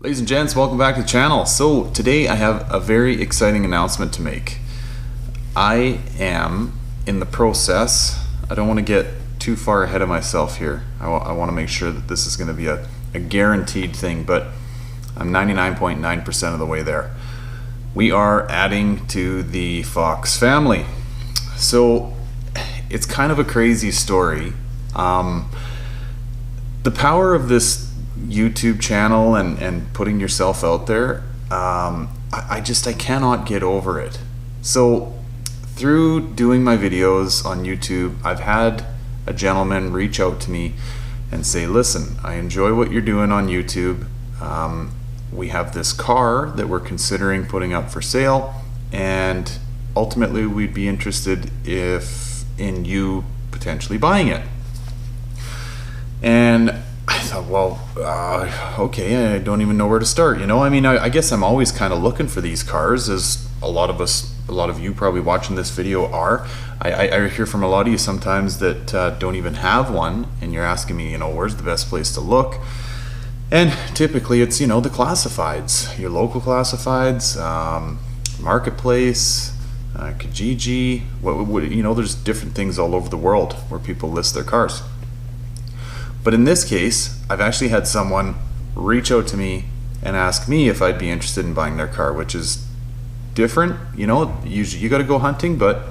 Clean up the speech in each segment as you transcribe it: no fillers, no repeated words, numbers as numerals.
Ladies and gents, welcome back to the channel. So today I have a very exciting announcement to make. I am in the process, I don't want to get too far ahead of myself here. I want to make sure that this is going to be a guaranteed thing, but I'm 99.9% of the way there. We are adding to the Fox family. So it's kind of a crazy story. The power of this YouTube channel and putting yourself out there, I cannot get over it. So through doing my videos on YouTube, I've had a gentleman reach out to me and say, listen, I enjoy what you're doing on YouTube. We have this car that we're considering putting up for sale, and ultimately we'd be interested in you potentially buying it. And I thought, well, okay, I don't even know where to start. You know, I mean, I guess I'm always kind of looking for these cars, as a lot of you probably watching this video are. I hear from a lot of you sometimes that don't even have one, and you're asking me, you know, where's the best place to look? And typically it's, you know, the classifieds, your local classifieds, Marketplace, Kijiji, you know, there's different things all over the world where people list their cars. But in this case, I've actually had someone reach out to me and ask me if I'd be interested in buying their car, which is different. You know, usually you got to go hunting, but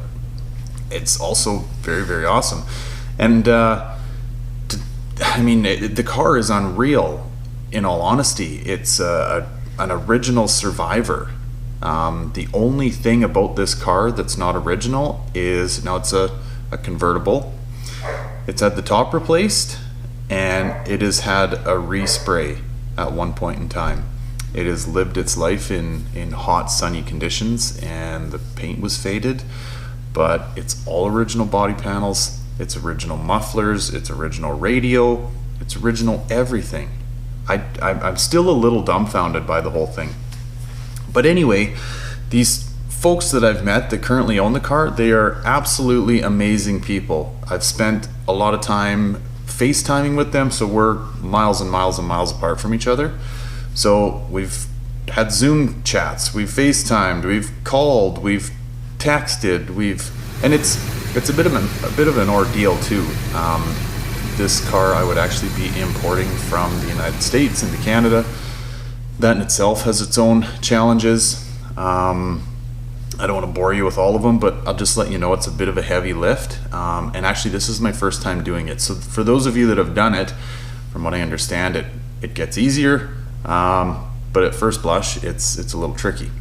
it's also very, very awesome. And I mean, the car is unreal. In all honesty, it's an original Survivor. The only thing about this car that's not original is, now it's a convertible. It's had the top replaced, and it has had a respray at one point in time. It has lived its life in hot, sunny conditions, and the paint was faded, but it's all original body panels, it's original mufflers, it's original radio, it's original everything. I'm still a little dumbfounded by the whole thing. But anyway, these folks that I've met that currently own the car, they are absolutely amazing people. I've spent a lot of time FaceTiming with them, so we're miles and miles and miles apart from each other. So we've had Zoom chats, we've FaceTimed, we've called, we've texted, and it's a bit of an ordeal too. This car I would actually be importing from the United States into Canada. That in itself has its own challenges. I don't want to bore you with all of them, but I'll just let you know it's a bit of a heavy lift. And actually this is my first time doing it. So for those of you that have done it, from what I understand, it gets easier. But at first blush, it's a little tricky.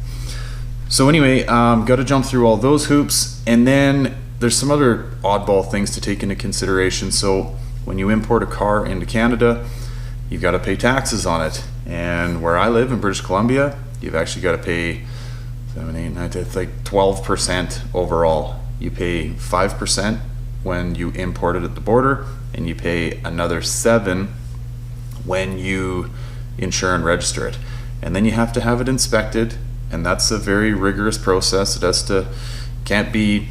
So anyway, got to jump through all those hoops. And then there's some other oddball things to take into consideration. So when you import a car into Canada, you've got to pay taxes on it. And where I live in British Columbia, you've actually got to pay 7, 8, 9, it's like 12% overall. You pay 5% when you import it at the border, and you pay another 7% when you insure and register it. And then you have to have it inspected, and that's a very rigorous process. It can't be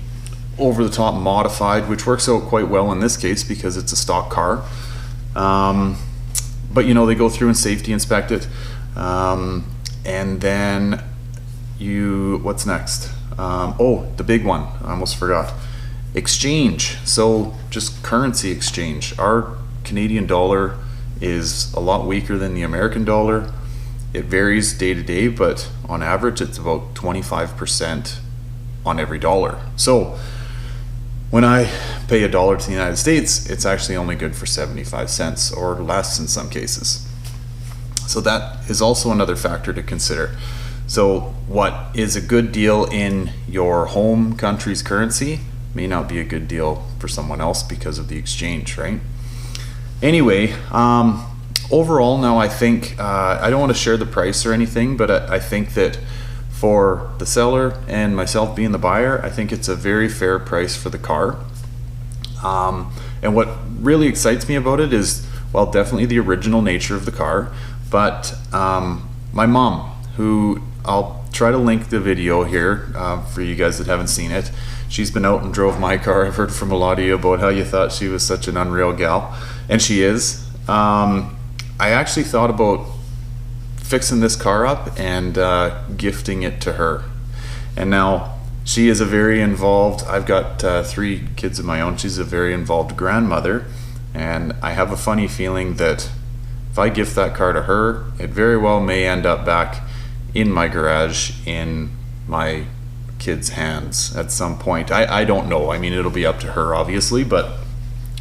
over the top modified, which works out quite well in this case because it's a stock car. But you know, they go through and safety inspect it, and then what's next? Oh, the big one, I almost forgot. Exchange. So just currency exchange. Our Canadian dollar is a lot weaker than the American dollar. It varies day to day, but on average it's about 25% on every dollar. So when I pay $1 to the United States, it's actually only good for 75 cents or less in some cases. So that is also another factor to consider. So what is a good deal in your home country's currency may not be a good deal for someone else because of the exchange, right? Anyway, overall now I think, I don't want to share the price or anything, but I think that for the seller and myself being the buyer, I think it's a very fair price for the car. And what really excites me about it is, well, definitely the original nature of the car, but my mom, who I'll try to link the video here for you guys that haven't seen it. She's been out and drove my car. I've heard from a lot of you about how you thought she was such an unreal gal, and she is. I actually thought about fixing this car up and gifting it to her. And now she is a very involved, I've got 3 kids of my own, she's a very involved grandmother, and I have a funny feeling that if I gift that car to her, it very well may end up back in my garage in my kids' hands at some point. I don't know. I mean, it'll be up to her, obviously, but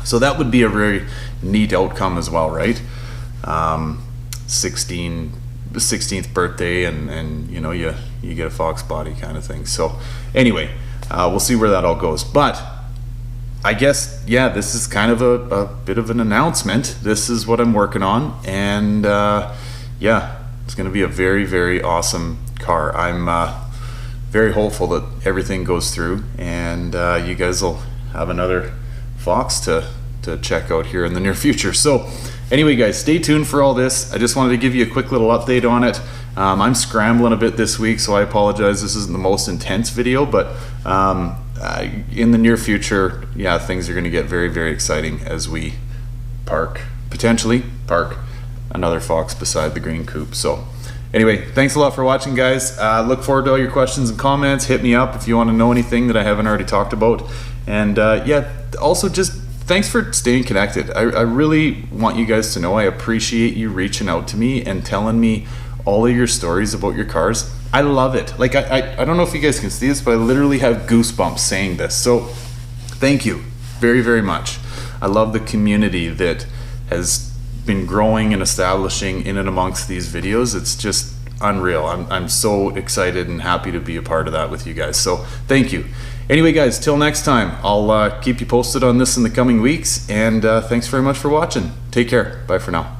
so that would be a very neat outcome as well, right? 16th birthday, and you know, you get a Foxbody kind of thing. So anyway, we'll see where that all goes. But I guess, yeah, this is kind of a bit of an announcement. This is what I'm working on, and yeah, it's going to be a very, very awesome car. I'm very hopeful that everything goes through, and you guys will have another Fox to check out here in the near future. So anyway, guys, stay tuned for all this. I just wanted to give you a quick little update on it. I'm scrambling a bit this week, so I apologize. This isn't the most intense video, but in the near future, yeah, things are going to get very, very exciting as we potentially park another Fox beside the green coupe. So anyway, thanks a lot for watching, guys. Look forward to all your questions and comments. Hit me up if you want to know anything that I haven't already talked about. And yeah, also just thanks for staying connected. I really want you guys to know I appreciate you reaching out to me and telling me all of your stories about your cars. I love it. Like, I don't know if you guys can see this, but I literally have goosebumps saying this. So thank you very, very much. I love the community that has been growing and establishing in and amongst these videos. It's just unreal. I'm so excited and happy to be a part of that with you guys. So thank you. Anyway, guys, till next time, I'll keep you posted on this in the coming weeks, and thanks very much for watching. Take care. Bye for now.